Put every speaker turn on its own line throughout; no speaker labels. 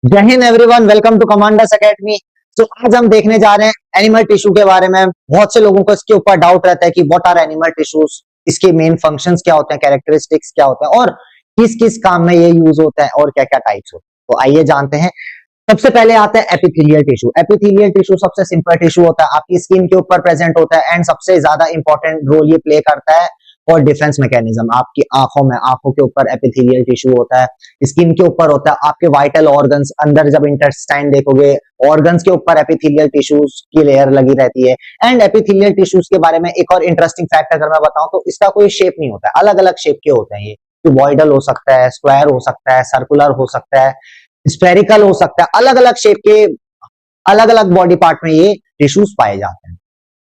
जय हिंद everyone, welcome to commanders academy. तो आज हम देखने जा रहे हैं एनिमल टिश्यू के बारे में। बहुत से लोगों को इसके ऊपर डाउट रहता है कि व्हाट आर एनिमल टिश्यूज, इसके मेन फंक्शंस क्या होते हैं, कैरेक्टरिस्टिक्स क्या होते हैं और किस किस काम में ये यूज होता है और क्या क्या टाइप्स होते हैं। तो आइए जानते हैं। सबसे पहले आता है एपिथेलियल टिश्यू। एपिथेलियल टिश्यू सबसे सिंपल टिश्यू होता है, आपकी स्किन के ऊपर प्रेजेंट होता है एंड सबसे ज्यादा इंपॉर्टेंट रोल ये प्ले करता है और डिफेंस मैकेनिज्म। आपकी आंखों के ऊपर एपिथेलियल टिश्यू होता है, स्किन के ऊपर होता है, आपके वाइटल ऑर्गन्स अंदर जब इंटेस्टाइन देखोगे, ऑर्गन्स के ऊपर एपिथेलियल टिश्यूज की लेयर लगी रहती है। एंड एपिथेलियल टिश्यूज के बारे में एक और इंटरेस्टिंग फैक्ट अगर मैं बताऊं तो इसका कोई शेप नहीं होता है, अलग अलग शेप के होते हैं ये। क्यूबॉइडल हो सकता है, स्क्वायर हो सकता है, सर्कुलर हो सकता है, स्फेरिकल हो सकता है, अलग अलग शेप के अलग अलग बॉडी पार्ट में ये टिश्यूज पाए जाते हैं।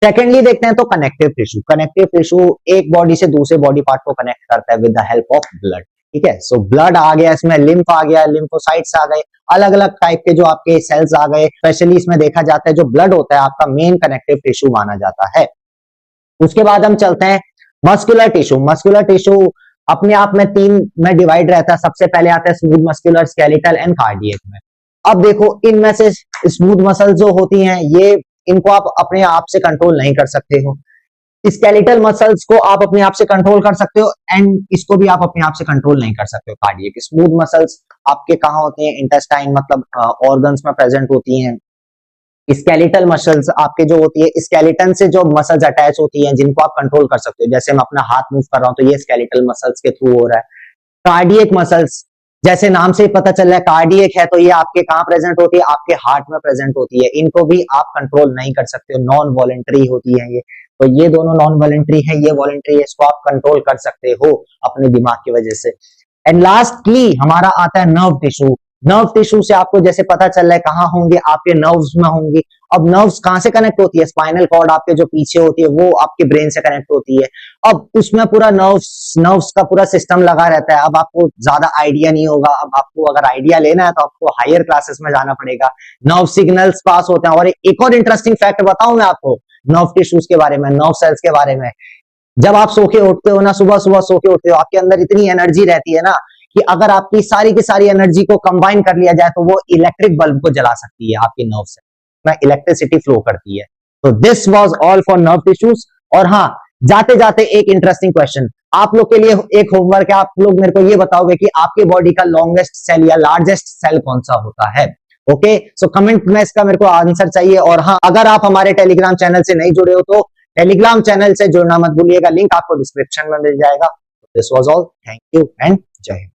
सेकेंडली देखते हैं तो कनेक्टिव टिश्यू। कनेक्टिव टिश्यू एक बॉडी से दूसरे बॉडी पार्ट को कनेक्ट करता है with the help of blood. ठीक है, सो ब्लड आ गया, इसमें लिम्फ आ गया, लिम्फोसाइट्स आ गए, अलग अलग टाइप के जो आपके सेल्स आ गए। स्पेशली इसमें देखा जाता है जो ब्लड होता है आपका मेन कनेक्टिव टिश्यू माना जाता है। उसके बाद हम चलते हैं मस्कुलर टिश्यू। मस्कुलर टिश्यू अपने आप में तीन में डिवाइड रहता है। सबसे पहले आता है smooth muscular, skeletal and cardiac में। अब देखो, इनमें से स्मूथ मसल्स जो होती हैं ये इनको आप अपने आप से कंट्रोल नहीं कर सकते हो। स्केलेटल मसल्स को आप अपने आप से कंट्रोल कर सकते हो एंड इसको भी आप अपने आप से कंट्रोल नहीं कर सकते हो। कार्डियक स्मूथ मसल्स आपके कहाँ होते हैं, इंटेस्टाइन मतलब ऑर्गन्स में प्रेजेंट होती हैं। स्केलेटल मसल्स आपके जो होती है, स्केलेटन से जो मसल्स अटैच होती हैं जिनको आप कंट्रोल कर सकते हो। जैसे मैं अपना हाथ मूव कर रहा हूं तो ये स्केलेटल मसल्स के थ्रू हो रहा है। कार्डियक मसल्स जैसे नाम से ही पता चल रहा है कार्डियक है, तो ये आपके कहां प्रेजेंट होती है, आपके हार्ट में प्रेजेंट होती है। इनको भी आप कंट्रोल नहीं कर सकते हो, नॉन वॉलेंटरी होती है ये। तो ये दोनों नॉन वॉलेंटरी है, ये वॉलेंटरी है, इसको आप कंट्रोल कर सकते हो अपने दिमाग की वजह से। एंड लास्टली हमारा आता है नर्व टिश्यू। नर्व टिश्यू से आपको जैसे पता चल रहा है कहाँ होंगे, आपके नर्व्स में होंगी। अब नर्व्स कहां से कनेक्ट होती है, स्पाइनल कॉर्ड आपके जो पीछे होती है वो आपके ब्रेन से कनेक्ट होती है। अब उसमें पूरा नर्व्स नर्व्स का पूरा सिस्टम लगा रहता है। अब आपको ज्यादा आइडिया नहीं होगा, अब आपको अगर आइडिया लेना है तो आपको हायर क्लासेस में जाना पड़ेगा। नर्व सिग्नल्स पास होते हैं। और एक और इंटरेस्टिंग फैक्ट बताऊं मैं आपको नर्व टिश्यूज के बारे में, नर्व सेल्स के बारे में। जब आप सो के उठते हो ना, सुबह सुबह सो के उठते हो, आपके अंदर इतनी एनर्जी रहती है ना कि अगर आपकी सारी की सारी एनर्जी को कंबाइन कर लिया जाए तो वो इलेक्ट्रिक बल्ब को जला सकती है। आपके नर्व से में इलेक्ट्रिसिटी फ्लो करती है। तो this was all for nerve tissues. और हाँ, जाते जाते एक इंटरेस्टिंग क्वेश्चन आप लोग के लिए, एक होमवर्क है। आप लोग मेरे को ये बताओगे कि आपके बॉडी का लॉन्गेस्ट सेल या लार्जेस्ट सेल कौन सा होता है। ओके, सो कमेंट में इसका मेरे को आंसर चाहिए। और हाँ, अगर आप हमारे टेलीग्राम चैनल से नहीं जुड़े हो तो टेलीग्राम चैनल से जुड़ना मत भूलिएगा, लिंक आपको डिस्क्रिप्शन में मिल जाएगा। This was all, thank you and जय हिंद।